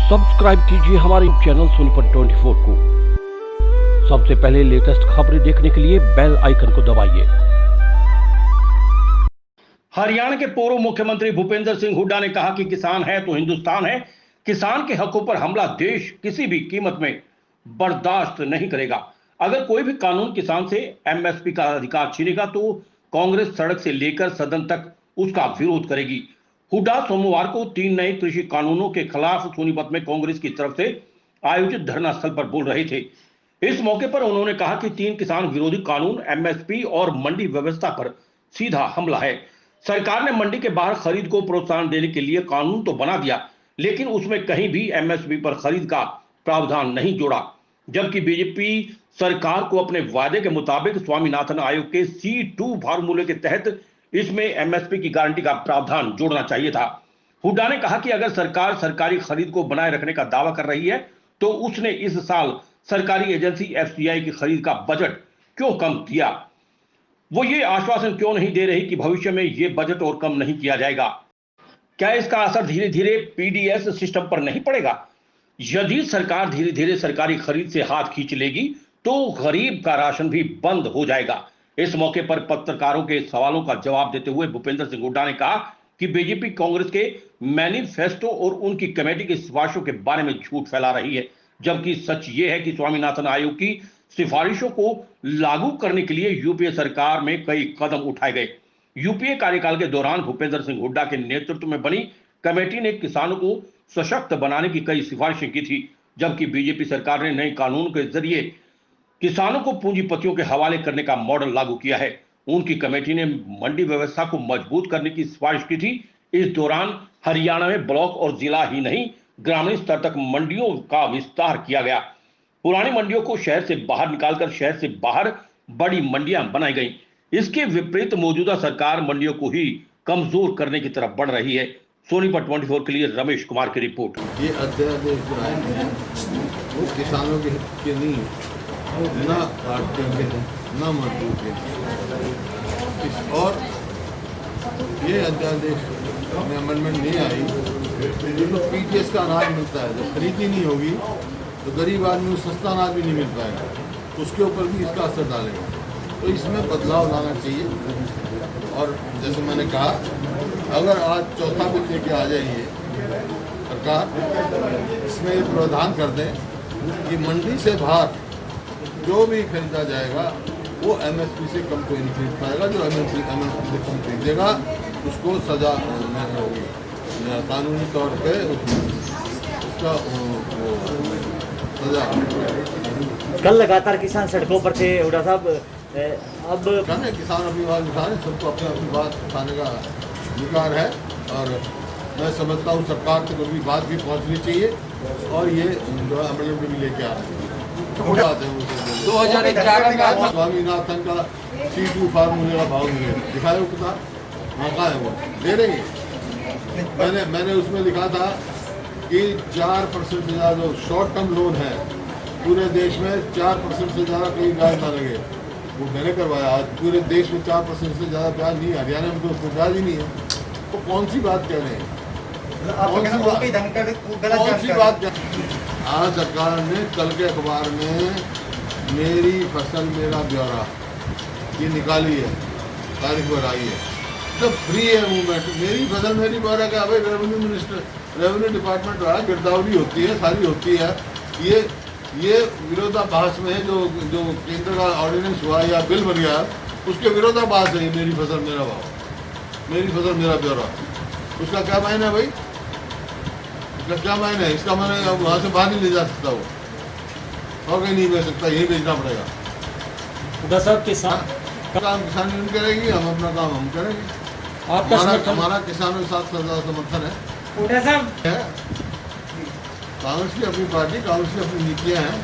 Subscribe कीजिए हमारे channel Sonipat 24 को। सबसे पहले लेटेस्ट खबरें देखने के लिए बेल आइकन को दबाइए। हरियाणा के पूर्व मुख्यमंत्री भूपेंद्र सिंह हुड्डा ने कहा कि किसान है तो हिंदुस्तान है। किसान के हकों पर हमला देश किसी भी कीमत में बर्दाश्त नहीं करेगा। अगर कोई भी कानून किसान से एमएसपी का अधिकार छीनेगा तो कांग्रेस सड़क से लेकर सदन तक उसका विरोध करेगी। हुड्डा सोमवार को 3 नए कृषि कानूनों के खिलाफ सोनीपत में कांग्रेस की तरफ से आयोजित धरना स्थल पर बोल रहे थे। इस मौके पर उन्होंने कहा कि 3 किसान विरोधी कानून एमएसपी और मंडी व्यवस्था पर सीधा हमला है। सरकार ने मंडी के बाहर खरीद को प्रोत्साहन देने के लिए कानून तो बना दिया, लेकिन उसमें कहीं भी एमएसपी पर खरीद का प्रावधान नहीं जोड़ा। जबकि बीजेपी सरकार को अपने वादे के मुताबिक स्वामीनाथन आयोग के C2 फार्मूले के तहत इसमें एमएसपी की गारंटी का प्रावधान जोड़ना चाहिए था। हुड्डा ने कहा कि अगर सरकार सरकारी खरीद को बनाए रखने का दावा कर रही है तो उसने इस साल सरकारी एजेंसी एफसीआई की खरीद का बजट क्यों कम किया। वो ये आश्वासन क्यों नहीं दे रही कि भविष्य में ये बजट और कम नहीं किया जाएगा। क्या इसका असर धीरे धीरे पीडीएस सिस्टम पर नहीं पड़ेगा? यदि सरकार धीरे धीरे सरकारी खरीद से हाथ खींच लेगी तो गरीब का राशन भी बंद हो जाएगा। इस मौके पर पत्रकारों के सवालों का जवाब देते हुए भूपेंद्र सिंह हुड्डा ने कहा कि बीजेपी कांग्रेस के मैनिफेस्टो और उनकी कमेटी की सिफारिशों के बारे में झूठ फैला रही है, जबकि सच ये है कि स्वामीनाथन आयोग की सिफारिशों को लागू करने के लिए यूपीए सरकार में कई कदम उठाए गए। यूपीए कार्यकाल के दौरान भूपेंद्र सिंह हुड्डा के नेतृत्व में बनी कमेटी ने किसानों को सशक्त बनाने की कई सिफारिशें की थी, जबकि बीजेपी सरकार ने नए कानून के जरिए किसानों को पूंजीपतियों के हवाले करने का मॉडल लागू किया है। उनकी कमेटी ने मंडी व्यवस्था को मजबूत करने की सिफारिश की थी। इस दौरान हरियाणा में ब्लॉक और जिला ही नहीं, ग्रामीण स्तर तक मंडियों का विस्तार किया गया। पुरानी मंडियों को शहर से बाहर निकालकर शहर से बाहर बड़ी मंडियां बनाई गई। इसके विपरीत मौजूदा सरकार मंडियों को ही कमजोर करने की तरफ बढ़ रही है। सोनीपत 24 के लिए रमेश कुमार की रिपोर्ट। ये अध्यादेश जो आए हैं वो किसानों के हित के नहीं, ना पार्टियों के ना मजदूर के। और ये अध्यादेश में अमेंडमेंट नहीं आई जिसको पीटीएस का अनाज मिलता है, जब खरीदी नहीं होगी तो गरीब आदमी को सस्ता अनाज भी नहीं मिल पाएगा, उसके ऊपर भी इसका असर डालेगा। तो इसमें बदलाव लाना चाहिए। और जैसे मैंने कहा, अगर आज चौथा बिल लेके आ जाइए सरकार, इसमें प्रावधान कर दें कि मंडी से बाहर जो भी खरीदा जाएगा वो एमएसपी से कम कोई नहीं खरीद पाएगा। जो एमएसपी से कम खरीदेगा उसको सजा होगी, कानूनी तौर पे उसका सजा। कल लगातार किसान सड़कों पर थे हुड्डा साहब, अब किसान अपनी बात उठा रहे, सबको अपनी अपनी बात उठाने का अधिकार है। और मैं समझता हूँ सरकार तक अपनी बात भी पहुँचनी चाहिए और ये जो है अमेंडमेंट भी लेके आ रहे हैं। बात है 2011 में स्वामीनाथन का C2 फार्मूले का भाव मिले दिखाए वो किताब, मौका है वो दे रही है। मैंने उसमें लिखा था कि 4% से ज़्यादा जो शॉर्ट टर्म लोन है पूरे देश में 4% से ज़्यादा कहीं ब्याज ना लगे, वो मैंने करवाया। आज पूरे देश में 4% से ज़्यादा ब्याज नहीं है, हरियाणा में तो ब्याज ही नहीं है। तो कौन सी बात कह रहे हैं, कौन सी बात कह। आज सरकार ने कल के अखबार में मेरी फसल मेरा ब्यौरा ये निकाली है, तारीख पर आई है। तो फ्री है मूवमेंट, मेरी फसल मेरी ब्यौरा का। भाई रेवेन्यू मिनिस्टर, रेवेन्यू डिपार्टमेंट रहा, गिरदावरी होती है, सारी होती है। ये विरोधाभास में है जो केंद्र का ऑर्डिनेंस हुआ या बिल बन गया उसके विरोधाभास है। मेरी फसल मेरा भाव, मेरी फसल मेरा ब्यौरा, उसका क्या मायने है भाई? इसका क्या मायने है? इसका मैंने वहाँ से बाहर नहीं ले जा सकता, वो और कहीं नहीं बेच सकता, यही बेचना पड़ेगा। हुड्डा साहब किसान काम किसान यूनियन करेगी, हम अपना काम हम करेंगे। हमारा किसानों के साथ सदा समर्थन है। हुड्डा साहब कांग्रेस की अपनी पार्टी, कांग्रेस की अपनी नीतियाँ हैं।